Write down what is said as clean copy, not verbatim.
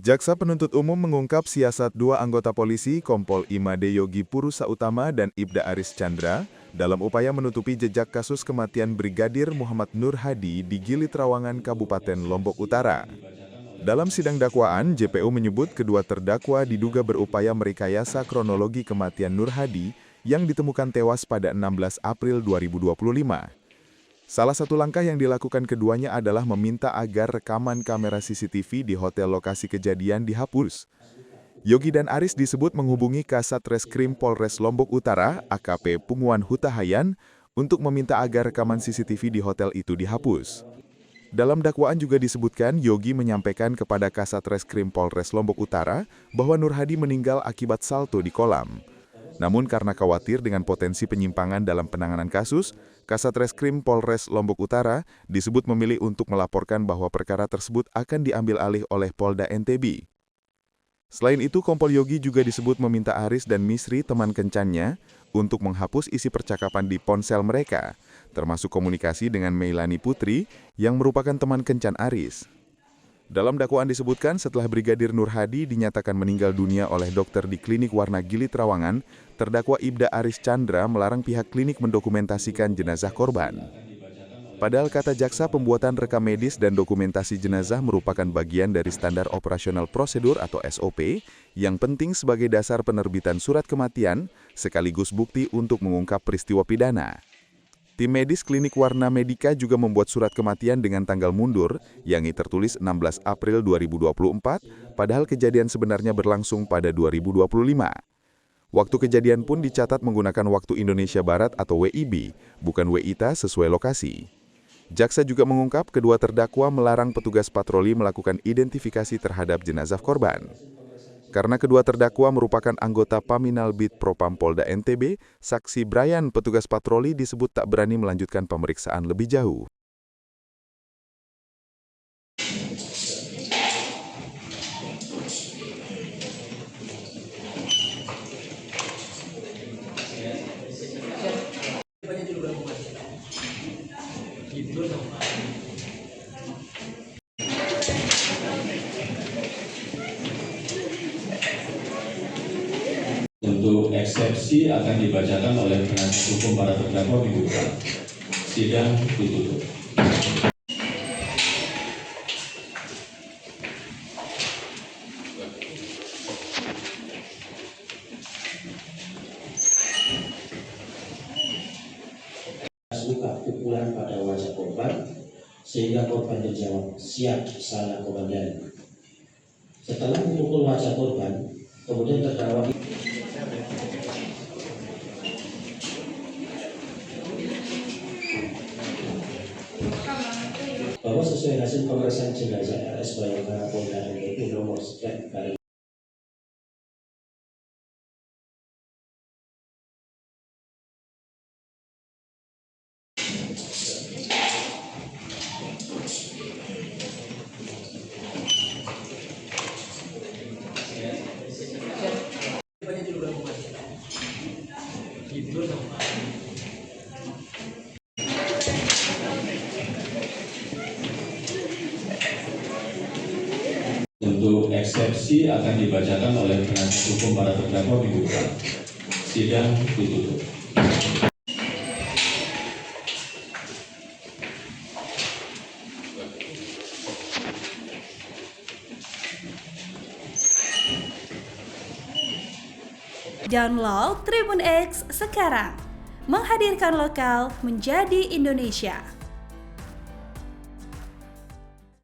Jaksa penuntut umum mengungkap siasat dua anggota polisi Kompol Imade Yogi Purusa Utama dan Ibda Aris Chandra dalam upaya menutupi jejak kasus kematian Brigadir Muhammad Nur Hadi di Gili Trawangan, Kabupaten Lombok Utara. Dalam sidang dakwaan, JPU menyebut kedua terdakwa diduga berupaya merekayasa kronologi kematian Nur Hadi yang ditemukan tewas pada 16 April 2025. Salah satu langkah yang dilakukan keduanya adalah meminta agar rekaman kamera CCTV di hotel lokasi kejadian dihapus. Yogi dan Aris disebut menghubungi Kasat Reskrim Polres Lombok Utara, AKP Punguan Hutahayan, untuk meminta agar rekaman CCTV di hotel itu dihapus. Dalam dakwaan juga disebutkan Yogi menyampaikan kepada Kasat Reskrim Polres Lombok Utara bahwa Nur Hadi meninggal akibat salto di kolam. Namun karena khawatir dengan potensi penyimpangan dalam penanganan kasus, Kasat Reskrim Polres Lombok Utara disebut memilih untuk melaporkan bahwa perkara tersebut akan diambil alih oleh Polda NTB. Selain itu, Kompol Yogi juga disebut meminta Aris dan Misri, teman kencannya, untuk menghapus isi percakapan di ponsel mereka, termasuk komunikasi dengan Meilani Putri yang merupakan teman kencan Aris. Dalam dakwaan disebutkan setelah Brigadir Nur Hadi dinyatakan meninggal dunia oleh dokter di klinik Warna Gili Trawangan, terdakwa Ibda Aris Chandra melarang pihak klinik mendokumentasikan jenazah korban. Padahal kata jaksa, pembuatan rekam medis dan dokumentasi jenazah merupakan bagian dari standar operasional prosedur atau SOP yang penting sebagai dasar penerbitan surat kematian sekaligus bukti untuk mengungkap peristiwa pidana. Tim medis klinik Warna Medika juga membuat surat kematian dengan tanggal mundur yang tertulis 16 April 2024, padahal kejadian sebenarnya berlangsung pada 2025. Waktu kejadian pun dicatat menggunakan waktu Indonesia Barat atau WIB, bukan WITA sesuai lokasi. Jaksa juga mengungkap kedua terdakwa melarang petugas patroli melakukan identifikasi terhadap jenazah korban. Karena kedua terdakwa merupakan anggota Paminal Bid Propam Polda NTB, saksi Brian petugas patroli disebut tak berani melanjutkan pemeriksaan lebih jauh. Untuk eksepsi akan dibacakan oleh penasihat hukum para terdakwa minggu depan. Sidang ditutup. Luka pukulan pada wajah korban sehingga korban menjawab siap salah komandan. Setelah memukul wajah korban, kemudian terdakwa bahwa sesuai hasil pemeriksaan jenazah RS Bayangkara Polda NTB nomor sekian kali Untuk eksepsi akan dibacakan oleh penasihat hukum para terdakwa minggu depan. Sidang ditutup. Download Tribun X sekarang, menghadirkan lokal menjadi Indonesia.